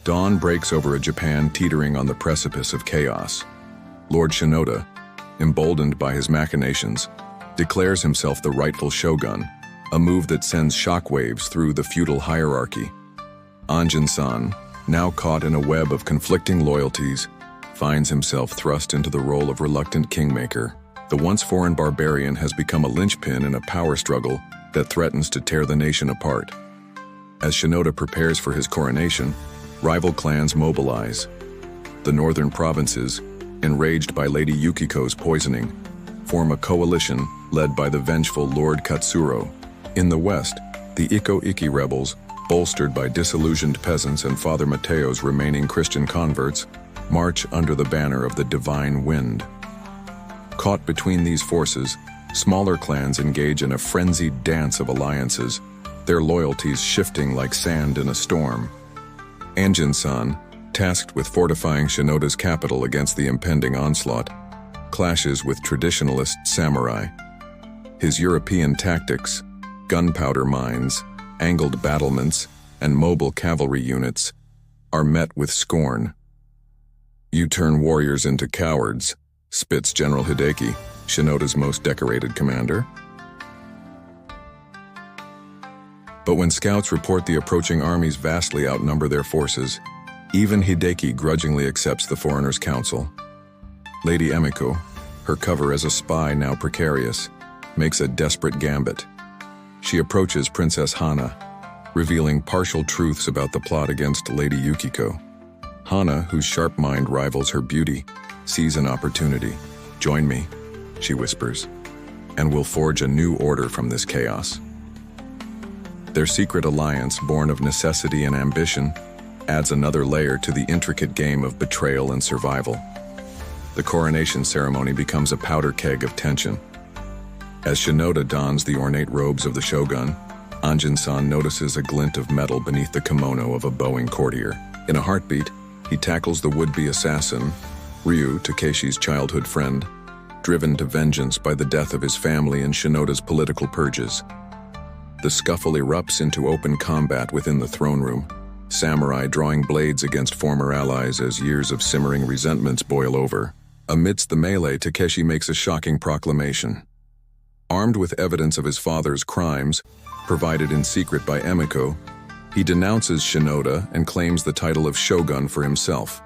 Dawn breaks over a Japan teetering on the precipice of chaos. Lord Shinoda, emboldened by his machinations, declares himself the rightful shogun, a move that sends shockwaves through the feudal hierarchy. Anjin-san, now caught in a web of conflicting loyalties, finds himself thrust into the role of reluctant kingmaker. The once foreign barbarian has become a linchpin in a power struggle that threatens to tear the nation apart. As Shinoda prepares for his coronation, rival clans mobilize. The northern provinces, enraged by Lady Yukiko's poisoning, form a coalition led by the vengeful Lord Katsuro. In the west, the Iko-Iki rebels, bolstered by disillusioned peasants and Father Mateo's remaining Christian converts, march under the banner of the Divine Wind. Caught between these forces, smaller clans engage in a frenzied dance of alliances, their loyalties shifting like sand in a storm. Anjin-san, tasked with fortifying Shinoda's capital against the impending onslaught, clashes with traditionalist samurai. His European tactics, gunpowder mines, angled battlements, and mobile cavalry units, are met with scorn. "You turn warriors into cowards," spits General Hideki, Shinoda's most decorated commander. But when scouts report the approaching armies vastly outnumber their forces, even Hideki grudgingly accepts the foreigners' counsel. Lady Emiko, her cover as a spy now precarious, makes a desperate gambit. She approaches Princess Hana, revealing partial truths about the plot against Lady Yukiko. Hana, whose sharp mind rivals her beauty, sees an opportunity. "Join me," she whispers, "and we'll forge a new order from this chaos." Their secret alliance, born of necessity and ambition, adds another layer to the intricate game of betrayal and survival. The coronation ceremony becomes a powder keg of tension. As Shinoda dons the ornate robes of the shogun, Anjin-san notices a glint of metal beneath the kimono of a bowing courtier. In a heartbeat, he tackles the would-be assassin, Ryu, Takeshi's childhood friend, driven to vengeance by the death of his family and Shinoda's political purges. The scuffle erupts into open combat within the throne room, samurai drawing blades against former allies as years of simmering resentments boil over. Amidst the melee, Takeshi makes a shocking proclamation. Armed with evidence of his father's crimes, provided in secret by Emiko, he denounces Shinoda and claims the title of shogun for himself.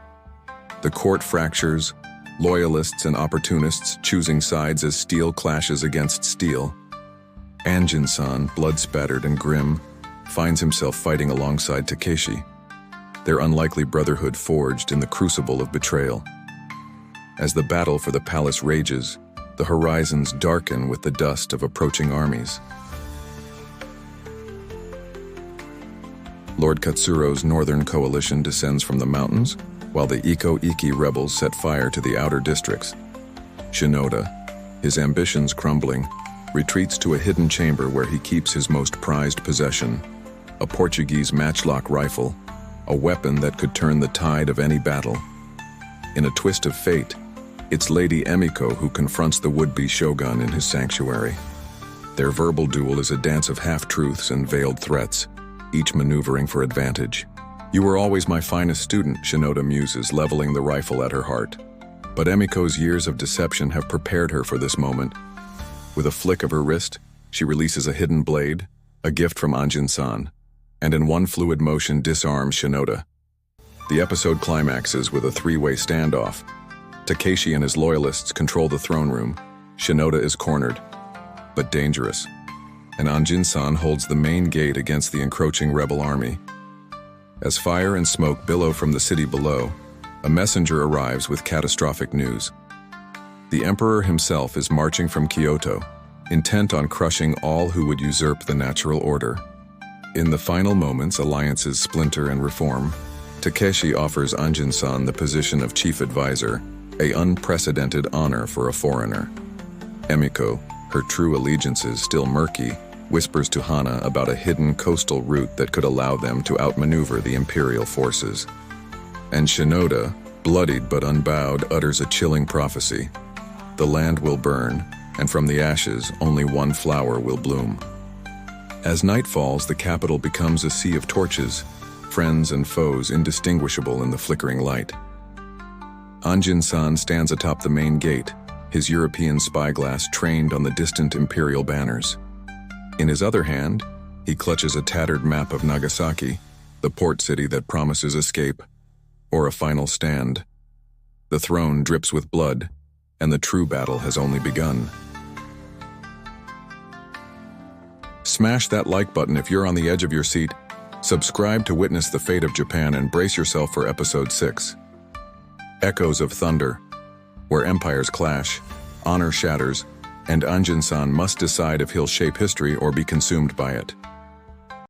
The court fractures, loyalists and opportunists choosing sides as steel clashes against steel. Anjin-san, blood-spattered and grim, finds himself fighting alongside Takeshi, their unlikely brotherhood forged in the crucible of betrayal. As the battle for the palace rages, the horizons darken with the dust of approaching armies. Lord Katsuro's northern coalition descends from the mountains, while the Iko-Iki rebels set fire to the outer districts. Shinoda, his ambitions crumbling, retreats to a hidden chamber where he keeps his most prized possession, a Portuguese matchlock rifle, a weapon that could turn the tide of any battle. In a twist of fate, it's Lady Emiko who confronts the would-be shogun in his sanctuary. Their verbal duel is a dance of half-truths and veiled threats, each maneuvering for advantage. "You were always my finest student," Shinoda muses, leveling the rifle at her heart. But Emiko's years of deception have prepared her for this moment. With a flick of her wrist, she releases a hidden blade, a gift from Anjin-san, and in one fluid motion disarms Shinoda. The episode climaxes with a three-way standoff. Takeshi and his loyalists control the throne room. Shinoda is cornered, but dangerous, and Anjin-san holds the main gate against the encroaching rebel army. As fire and smoke billow from the city below, a messenger arrives with catastrophic news. The emperor himself is marching from Kyoto, intent on crushing all who would usurp the natural order. In the final moments, alliances splinter and reform. Takeshi offers Anjin-san the position of chief advisor, an unprecedented honor for a foreigner. Emiko, her true allegiances still murky, whispers to Hana about a hidden coastal route that could allow them to outmaneuver the imperial forces. And Shinoda, bloodied but unbowed, utters a chilling prophecy. The land will burn, and from the ashes only one flower will bloom. As night falls, the capital becomes a sea of torches, friends and foes indistinguishable in the flickering light. Anjin-san stands atop the main gate, his European spyglass trained on the distant imperial banners. In his other hand, he clutches a tattered map of Nagasaki, the port city that promises escape, or a final stand. The throne drips with blood, and the true battle has only begun. Smash that like button if you're on the edge of your seat. Subscribe to witness the fate of Japan and brace yourself for Episode 6. Echoes of Thunder, where empires clash, honor shatters, and Anjin-san must decide if he'll shape history or be consumed by it.